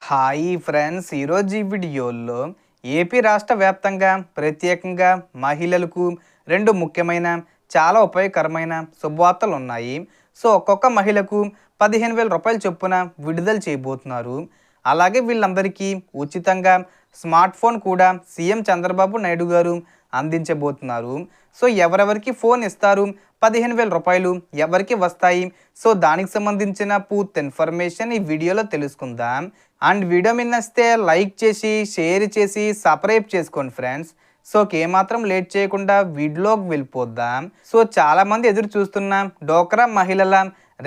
Hi friends, ఈరోజు ఈ వీడియోలో ఏపీ రాష్ట్ర వ్యాప్తంగా ప్రత్యేకంగా మహిళలకు రెండు ముఖ్యమైన చాలా ఉపయోగకరమైన శుభవార్తలు ఉన్నాయి. సో ఒక్కొక్క మహిళకు 15,000 రూపాయలు చొప్పున విడుదల చేయబోతున్నారు. అలాగే వీళ్ళందరికీ ఉచితంగా స్మార్ట్ ఫోన్ కూడా సీఎం చంద్రబాబు నాయుడు గారు అందించబోతున్నారు. సో ఎవరెవరికి ఫోన్ ఇస్తారు, 15,000 రూపాయలు ఎవరికి వస్తాయి, సో దానికి సంబంధించిన పూర్తి ఇన్ఫర్మేషన్ ఈ వీడియోలో తెలుసుకుందాం. అండ్ వీడియో మీద నచ్చితే లైక్ చేసి షేర్ చేసి సబ్స్క్రైబ్ చేసుకోండి ఫ్రెండ్స్. సో ఏమాత్రం లేట్ చేయకుండా వీడియోలోకి వెళ్ళిపోద్దాం. సో చాలామంది ఎదురు చూస్తున్న డోక్రా మహిళల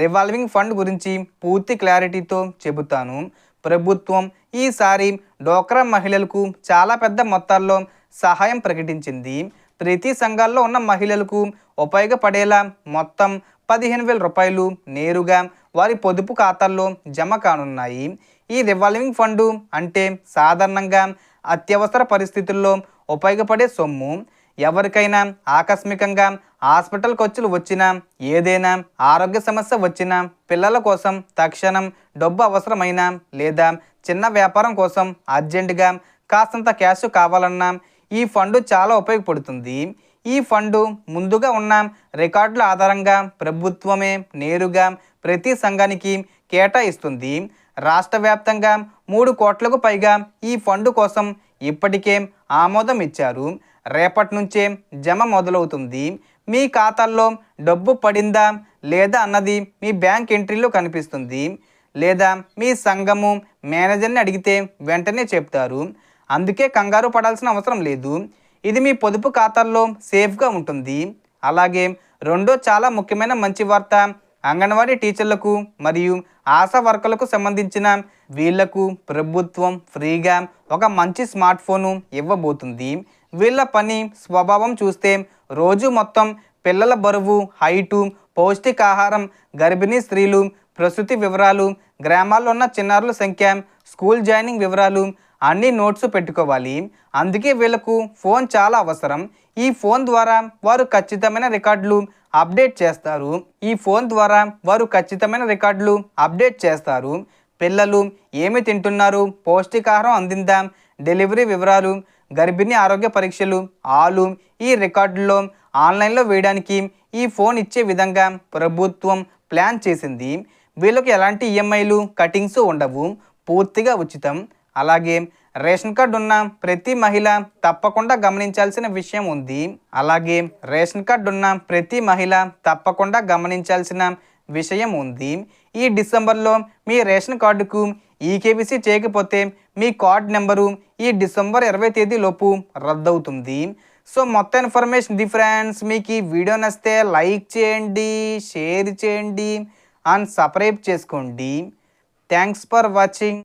రివాల్వింగ్ ఫండ్ గురించి పూర్తి క్లారిటీతో చెబుతాను. ప్రభుత్వం ఈసారి డోక్రా మహిళలకు చాలా పెద్ద మొత్తాల్లో సహాయం ప్రకటించింది. ప్రతి సంఘాల్లో ఉన్న మహిళలకు ఉపయోగపడేలా మొత్తం 15,000 రూపాయలు నేరుగా వారి పొదుపు ఖాతాల్లో జమ కానున్నాయి. ఈ రివాల్వింగ్ ఫండ్ అంటే సాధారణంగా అత్యవసర పరిస్థితుల్లో ఉపయోగపడే సొమ్ము. ఎవరికైనా ఆకస్మికంగా హాస్పిటల్ ఖర్చులు వచ్చినా, ఏదైనా ఆరోగ్య సమస్య వచ్చినా, పిల్లల కోసం తక్షణం డబ్బు అవసరమైనా, లేదా చిన్న వ్యాపారం కోసం అర్జెంటుగా కాస్తంత క్యాష్ కావాలన్నా ఈ ఫండ్ చాలా ఉపయోగపడుతుంది. ఈ ఫండ్ ముందుగా ఉన్న రికార్డుల ఆధారంగా ప్రభుత్వమే నేరుగా ప్రతి సంఘానికి కేటాయిస్తుంది. రాష్ట్ర వ్యాప్తంగా 3 కోట్లకు పైగా ఈ ఫండ్ కోసం ఇప్పటికే ఆమోదం ఇచ్చారు. రేపటి నుంచే జమ మొదలవుతుంది. మీ ఖాతాల్లో డబ్బు పడిందా లేదా అన్నది మీ బ్యాంక్ ఎంట్రీలో కనిపిస్తుంది, లేదా మీ సంఘము మేనేజర్ని అడిగితే వెంటనే చెప్తారు. అందుకే కంగారు పడాల్సిన అవసరం లేదు. ఇది మీ పొదుపు ఖాతాల్లో సేఫ్గా ఉంటుంది. అలాగే రెండో చాలా ముఖ్యమైన మంచి వార్త, అంగన్వాడీ టీచర్లకు మరియు ఆశా వర్కర్లకు సంబంధించిన వీళ్లకు ప్రభుత్వం ఫ్రీగా ఒక మంచి స్మార్ట్ ఫోను ఇవ్వబోతుంది. వీళ్ళ పని స్వభావం చూస్తే రోజు మొత్తం పిల్లల బరువు, హైటు, పౌష్టికాహారం, గర్భిణీ స్త్రీలు, ప్రసూతి వివరాలు, గ్రామాల్లో ఉన్న చిన్నారుల సంఖ్య, స్కూల్ జాయినింగ్ వివరాలు అన్ని నోట్స్ పెట్టుకోవాలి. అందుకే వీళ్ళకు ఫోన్ చాలా అవసరం. ఈ ఫోన్ ద్వారా వారు ఖచ్చితమైన రికార్డులు అప్డేట్ చేస్తారు. పిల్లలు ఏమి తింటున్నారు, పౌష్టికాహారం అందిందా, డెలివరీ వివరాలు, గర్భిణీ ఆరోగ్య పరీక్షలు ఆలు ఈ రికార్డుల్లో ఆన్లైన్లో వేయడానికి ఈ ఫోన్ ఇచ్చే విధంగా ప్రభుత్వం ప్లాన్ చేసింది. వీళ్ళకి ఎలాంటి ఈఎంఐలు కటింగ్స్ ఉండవు, పూర్తిగా ఉచితం. అలాగే రేషన్ కార్డు ఉన్న ప్రతి మహిళ తప్పకుండా గమనించాల్సిన విషయం ఉంది. ఈ డిసెంబర్లో మీ రేషన్ కార్డుకు ఈకేవీసీ చేయకపోతే మీ కార్డ్ నెంబరు ఈ డిసెంబర్ 20 తేదీలోపు రద్దవుతుంది. సో మొత్తం ఇన్ఫర్మేషన్ ఫ్రెండ్స్. మీకు ఈ వీడియో నచ్చితే లైక్ చేయండి, షేర్ చేయండి అండ్ సబ్స్క్రైబ్ చేసుకోండి. Thanks for watching.